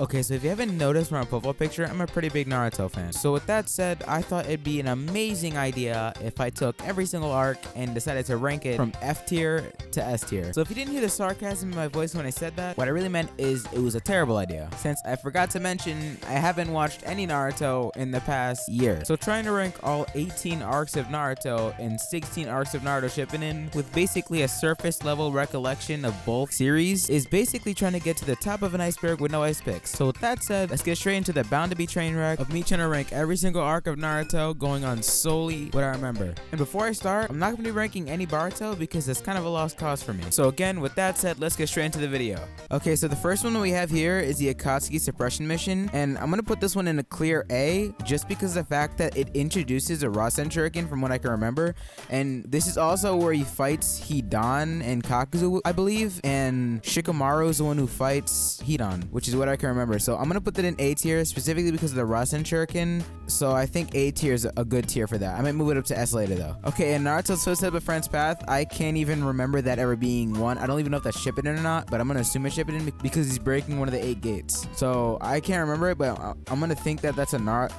Okay, so if you haven't noticed from my profile picture, I'm a pretty big Naruto fan. So with that said, I thought it'd be an amazing idea if I took every single arc and decided to rank it from F tier to S tier. So if you didn't hear the sarcasm in my voice when I said that, what I really meant is it was a terrible idea. Since I forgot to mention, I haven't watched any Naruto in the past year. So trying to rank all 18 arcs of Naruto and 16 arcs of Naruto Shippuden with basically a surface level recollection of both series is basically trying to get to the top of an iceberg with no ice picks. So with that said, let's get straight into the bound to be train wreck of me trying to rank every single arc of Naruto going on solely what I remember. And before I start, I'm not going to be ranking any Boruto because it's kind of a lost cause for me. So again, with that said, let's get straight into the video. Okay, so the first one that we have here is the Akatsuki suppression mission, and I'm going to put this one in a clear A just because of the fact that it introduces a Rasen Shuriken from what I can remember, and this is also where he fights Hidan and Kakuzu, I believe, and Shikamaru is the one who fights Hidan, which is what I can remember. So I'm gonna put that in A tier specifically because of the Rasen Shuriken. So I think A tier is a good tier for that. I might move it up to S later though. Okay, and Naruto's Footstep of Friend's Path, I can't even remember that ever being one. I don't even know if that's Shippuden or not, but I'm gonna assume it's Shippuden because he's breaking one of the 8 gates. So I can't remember it, but I'm gonna think that that's a Naruto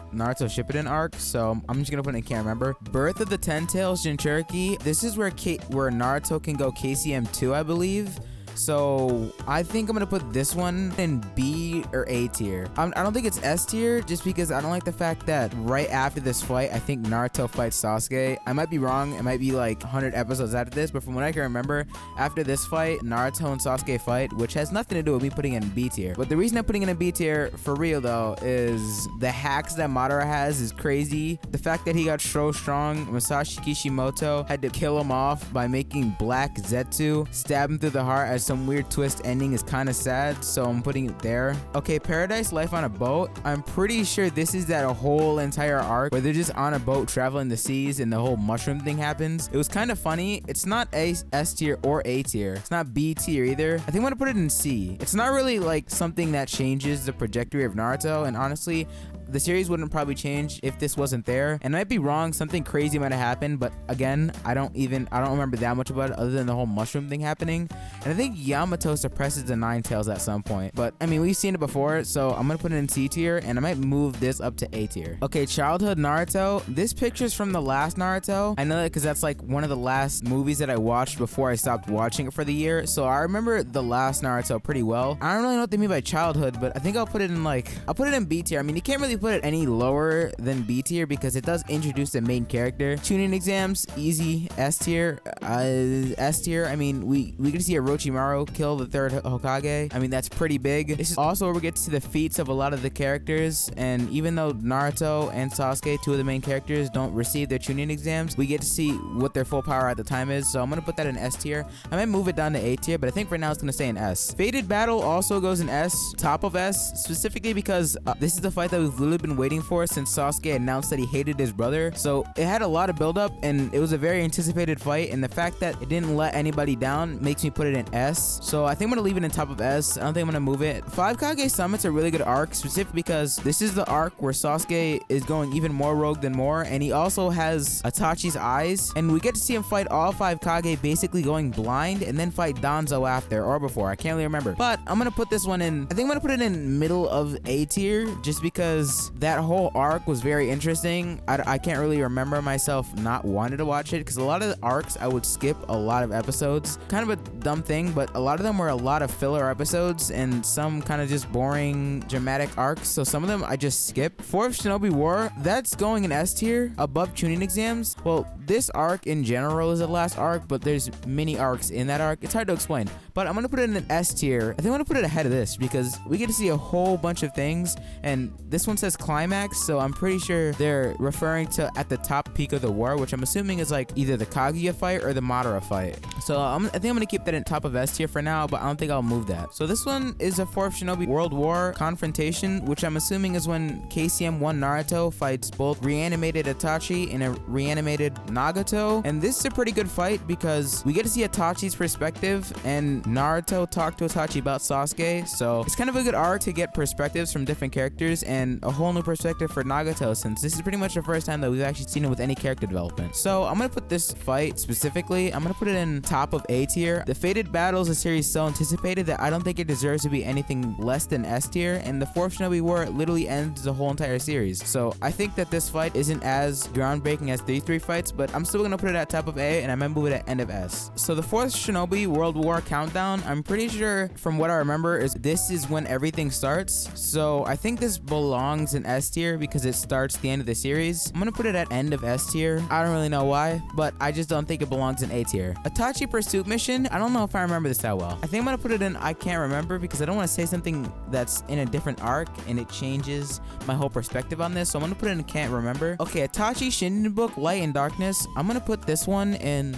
Shippuden arc. So I'm just gonna put in can't remember. Birth of the Ten Tails Jinchuriki. This is where Naruto can go KCM 2, I believe. So I think I'm gonna put this one in B or A tier. I don't think it's S tier just because I don't like the fact that right after this fight, I think Naruto fights Sasuke. I might be wrong. It might be like 100 episodes after this, but from what I can remember, after this fight, Naruto and Sasuke fight, which has nothing to do with me putting it in B tier. But the reason I'm putting it in B tier for real though is the hacks that Madara has is crazy. The fact that he got so strong, Masashi Kishimoto had to kill him off by making Black Zetsu stab him through the heart as some weird twist ending is kind of sad, so I'm putting it there. Okay, Paradise Life on a Boat. I'm pretty sure this is that whole entire arc where they're just on a boat traveling the seas and the whole mushroom thing happens. It was kind of funny. It's not S tier or A tier. It's not B tier either. I think I'm gonna put it in C. It's not really like something that changes the trajectory of Naruto, and honestly, the series wouldn't probably change if this wasn't there. And I might be wrong, something crazy might have happened, but again, I don't remember that much about it other than the whole mushroom thing happening. And I think Yamato suppresses the Nine Tails at some point, but I mean, we've seen it before, so I'm gonna put it in C tier, and I might move this up to A tier. Okay, childhood Naruto. This picture's from the last Naruto. I know that because that's like one of the last movies that I watched before I stopped watching it for the year, so I remember the last Naruto pretty well. I don't really know what they mean by childhood, but I think I'll put it in B tier. I mean, you can't really put it any lower than B tier because it does introduce the main character. Chunin exams, easy. S tier. S tier. I mean, we get to see Orochimaru kill the 3rd Hokage. I mean, that's pretty big. This is also where we get to see the feats of a lot of the characters, and even though Naruto and Sasuke, 2 of the main characters, don't receive their Chunin exams, we get to see what their full power at the time is. So I'm gonna put that in S tier. I might move it down to A tier, but I think for now it's gonna stay in S. Fated Battle also goes in S, top of S, specifically because this is the fight that we've literally been waiting for since Sasuke announced that he hated his brother. So it had a lot of build up and it was a very anticipated fight, and the fact that it didn't let anybody down makes me put it in S. So I think I'm gonna leave it in top of S. I don't think I'm gonna move it. 5 Kage Summit's a really good arc, specifically because this is the arc where Sasuke is going even more rogue than more, and he also has Itachi's eyes, and we get to see him fight all 5 Kage basically going blind and then fight Danzo after or before. I can't really remember, but I'm gonna put this one in, I think I'm gonna put it in middle of A tier just because that whole arc was very interesting. I can't really remember myself not wanting to watch it because a lot of the arcs I would skip a lot of episodes. Kind of a dumb thing, but a lot of them were a lot of filler episodes and some kind of just boring dramatic arcs, so some of them I just skip. 4th Shinobi War, that's going in S tier above Chunin exams. Well, this arc in general is the last arc, but there's many arcs in that arc. It's hard to explain, but I'm gonna put it in an S tier. I think I'm gonna put it ahead of this because we get to see a whole bunch of things, and this one says climax, so I'm pretty sure they're referring to at the top peak of the war, which I'm assuming is like either the Kaguya fight or the Madara fight. So I think I'm gonna keep that in top of S tier for now, but I don't think I'll move that. So this one is a 4th Shinobi World War confrontation, which I'm assuming is when KCM 1 Naruto fights both reanimated Itachi and a reanimated Nagato. And this is a pretty good fight because we get to see Itachi's perspective and Naruto talk to Itachi about Sasuke. So it's kind of a good arc to get perspectives from different characters and a a whole new perspective for Nagato, since this is pretty much the first time that we've actually seen it with any character development. So I'm gonna put this fight specifically, I'm gonna put it in top of A tier. The Fated Battle is a series so anticipated that I don't think it deserves to be anything less than S tier, and the 4th Shinobi War literally ends the whole entire series. So I think that this fight isn't as groundbreaking as 3 fights, but I'm still gonna put it at top of A, and I might move it at end of S. So the 4th Shinobi World War countdown, I'm pretty sure from what I remember is this is when everything starts. So I think this belongs in S tier because it starts the end of the series. I'm gonna put it at end of S tier. I don't really know why, but I just don't think it belongs in A tier. Itachi Pursuit Mission, I don't know if I remember this that well. I think I'm gonna put it in I can't remember because I don't want to say something that's in a different arc and it changes my whole perspective on this. So I'm gonna put it in can't remember. Okay, Itachi Shinden Book Light and Darkness. I'm gonna put this one in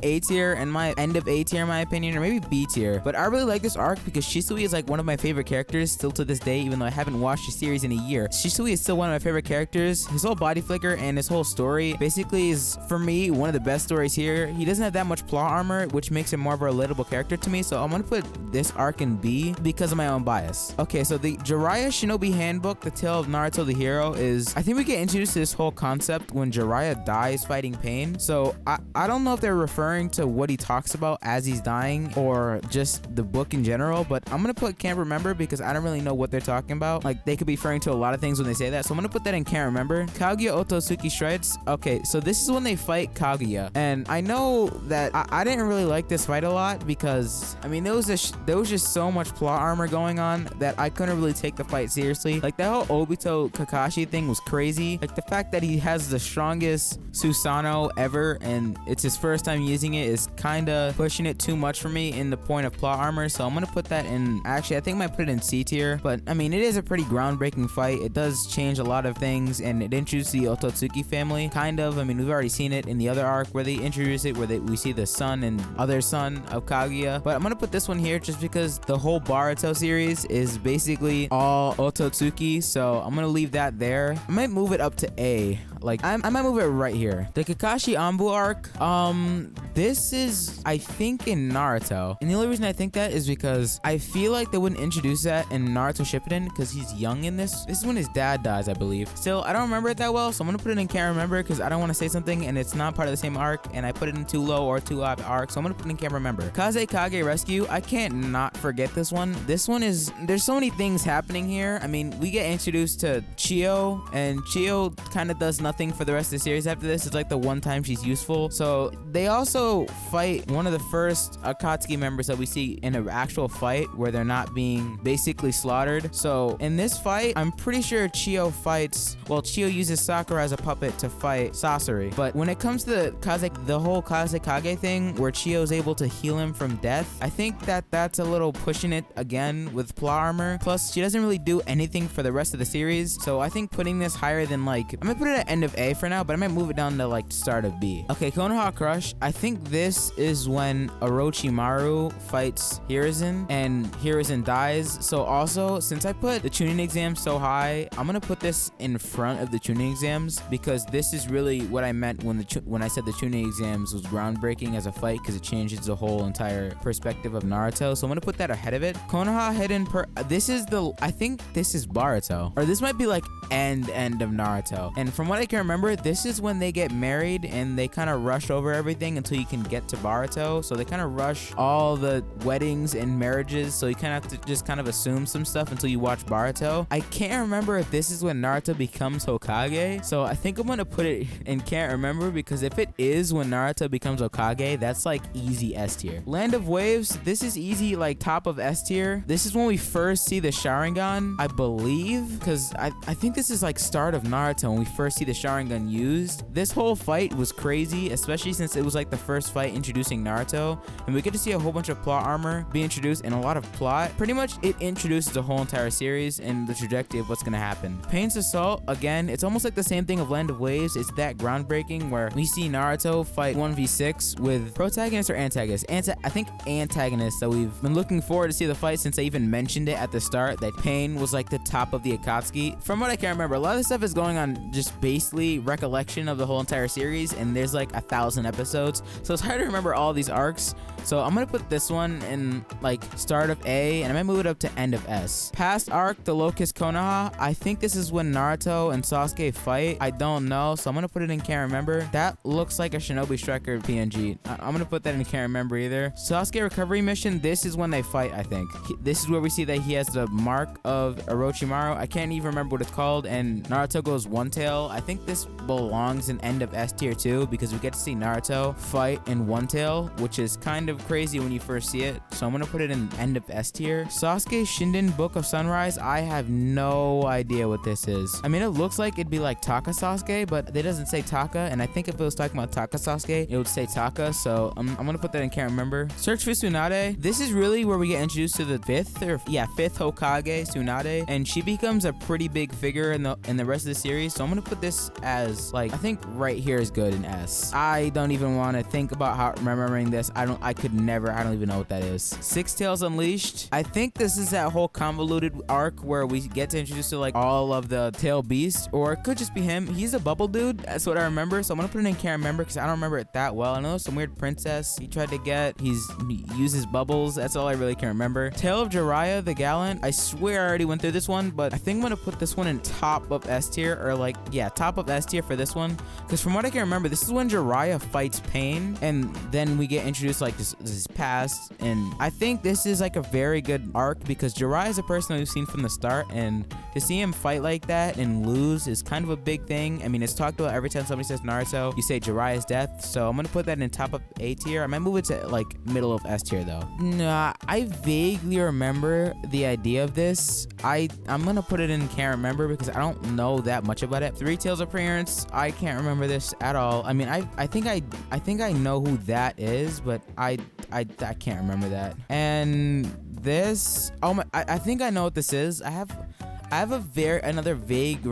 A tier, and my end of A tier in my opinion, or maybe B tier. But I really like this arc because Shisui is like one of my favorite characters still to this day, even though I haven't watched the series in a year. Shisui is still one of my favorite characters. His whole body flicker and his whole story basically is, for me, one of the best stories here. He doesn't have that much plot armor, which makes him more of a relatable character to me. So I'm gonna put this arc in B because of my own bias. Okay, so the Jiraiya Shinobi Handbook, The Tale of Naruto the Hero, is, I think we get introduced to this whole concept when Jiraiya dies fighting pain. So I don't know if they're referring to what he talks about as he's dying or just the book in general, but I'm gonna put can't remember because I don't really know what they're talking about. Like, they could be referring to a lot of things when they say that, so I'm gonna put that in can't remember. Kaguya Otosuki Strikes. Okay, so this is when they fight Kaguya, and I know that I didn't really like this fight a lot because, I mean, there was just so much plot armor going on that I couldn't really take the fight seriously. Like, that whole Obito Kakashi thing was crazy. Like, the fact that he has the strongest Susanoo ever and it's his first time using it is kind of pushing it too much for me in the point of plot armor. So I'm gonna put that in, actually I think I might put it in C tier, but I mean, it is a pretty groundbreaking fight. It does change a lot of things, and it introduces the Otsutsuki family, kind of. I mean, we've already seen it in the other arc where they introduce it, where we see the son and other son of Kaguya. But I'm gonna put this one here just because the whole Boruto series is basically all Otsutsuki, so I'm gonna leave that there. I might move it up to A. Like, I might move it right here. The Kakashi Anbu arc, this is, I think, in Naruto. And the only reason I think that is because I feel like they wouldn't introduce that in Naruto Shippuden because he's young in this. This is when his dad dies, I believe. Still, I don't remember it that well, so I'm gonna put it in can't remember because I don't want to say something and it's not part of the same arc, and I put it in too low or too high arc, so I'm gonna put it in can't remember. Kaze Kage Rescue, I can't not forget this one. This one is, there's so many things happening here. I mean, we get introduced to Chio, and Chio kind of does nothing for the rest of the series after this. It's like the one time she's useful. So they also fight one of the first Akatsuki members that we see in an actual fight where they're not being basically slaughtered. So in this fight, I'm pretty sure Chio fights, well, Chio uses Sakura as a puppet to fight Sasori. But when it comes to the whole Kaze Kage thing where Chio's able to heal him from death, I think that that's a little pushing it again with plot armor. Plus, she doesn't really do anything for the rest of the series. So I think putting this higher than, like, I'm gonna put it at end of A for now, but I might move it down to like start of B. Okay, Konoha Crush. I think this is when Orochimaru fights Hiruzen and Hiruzen dies. So also, since I put the Chunin exam so high, I'm gonna put this in front of the Chunin exams because this is really what I meant when I said the Chunin exams was groundbreaking as a fight because it changes the whole entire perspective of Naruto. So I'm gonna put that ahead of it. Konoha Hidden this is I think this is Boruto, or this might be like end of Naruto. And from what I can remember, this is when they get married and they kind of rush over everything until you can get to Boruto. So they kind of rush all the weddings and marriages, so you kind of have to just kind of assume some stuff until you watch Boruto. I can't remember if this is when Naruto becomes Hokage, so I think I'm gonna put it in can't remember because if it is when Naruto becomes Hokage, that's like easy S tier. Land of Waves, this is easy, like top of S tier. This is when we first see the Sharingan, I believe, because I think this is like start of Naruto when we first see the Sharingan used. This whole fight was crazy, especially since it was like the first fight introducing Naruto, and we get to see a whole bunch of plot armor be introduced and a lot of plot. Pretty much it introduces the whole entire series and the trajectory of what's gonna happen. Pain's Assault, again, it's almost like the same thing of Land of Waves. It's that groundbreaking where we see Naruto fight 1v6 with protagonist or antagonist. I think antagonist, so we've been looking forward to see the fight since I even mentioned it at the start that Pain was like the top of the Akatsuki. From what I can remember, a lot of this stuff is going on just basically recollection of the whole entire series, and there's like 1,000 episodes, so it's hard to remember all these arcs. So I'm gonna put this one in like start of A, and I might move it up to end of S. Past arc, the Locust Konoha. I think this is when Naruto and Sasuke fight. I don't know, so I'm gonna put it in can't remember. That looks like a Shinobi Striker PNG. I'm gonna put that in can't remember either. Sasuke recovery mission. This is when they fight, I think. This is where we see that he has the mark of Orochimaru. I can't even remember what it's called, and Naruto goes one tail. I think this belongs in end of S tier too, because we get to see Naruto fight in one tail, which is kind of crazy when you first see it. So I'm gonna put it in end of S tier. Sasuke Shinden Book of Sunrise. I have no idea what this is. I mean, it looks like it'd be like Taka Sasuke, but it doesn't say Taka, and I think if it was talking about Taka Sasuke, it would say Taka, so I'm gonna put that in can't remember. Search for Tsunade. This is really where we get introduced to the fifth Hokage, Tsunade, and she becomes a pretty big figure in the rest of the series, so I'm gonna put this as like, I think right here is good in S. I don't even want to think about how remembering this. I don't even know what that is. Six Tails Unleashed. I think this is that whole convoluted arc where we get to introduce to like all of the tail beasts, or it could just be him. He's a bubble dude. That's what I remember, so I'm gonna put it in can't remember because I don't remember it that well. I know some weird princess he tried to get. He uses bubbles. That's all I really can remember. Tale of Jiraiya the Gallant. I swear I already went through this one, but I think I'm gonna put this one in top of S tier, or like, yeah, top of S tier for this one, because from what I can remember, this is when Jiraiya fights Pain, and then we get introduced like this past, and I think this is like a very good arc because Jiraiya is a person we've seen from the start, and to see him fight like that and lose is kind of a big thing. I mean, it's talked about every time somebody says Naruto, you say Jiraiya's death, so I'm gonna put that in top of A tier. I might move it to like middle of S tier though. Nah, I vaguely remember the idea of this. I'm gonna put it in can't remember because I don't know that much about it. Three Tails Appearance. I can't remember this at all. I mean, I think I know who that is, but I can't remember that. And this, oh my, I think I know what this is. I have another vague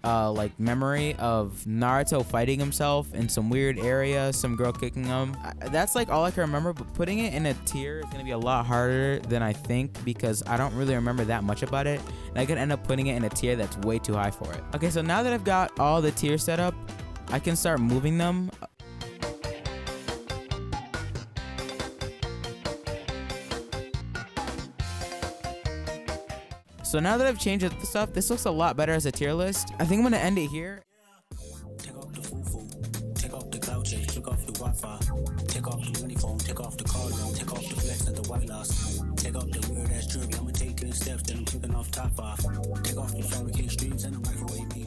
like memory of Naruto fighting himself in some weird area, some girl kicking him. That's like all I can remember, but putting it in a tier is gonna be a lot harder than I think because I don't really remember that much about it, and I could end up putting it in a tier that's way too high for it. Okay, so now that I've got all the tiers set up, I can start moving them. So now that I've changed the stuff, this looks a lot better as a tier list. I think I'm gonna end it here. Take off the foo-foo, take off the cloud chase, take off the Wi-Fi, take off the uniform, take off the collar, take off the flex and the white loss, take off the weird ass jewelry. I'ma take 10 steps, then I'm kicking off top off. Take off the fabricate streams and the microwave.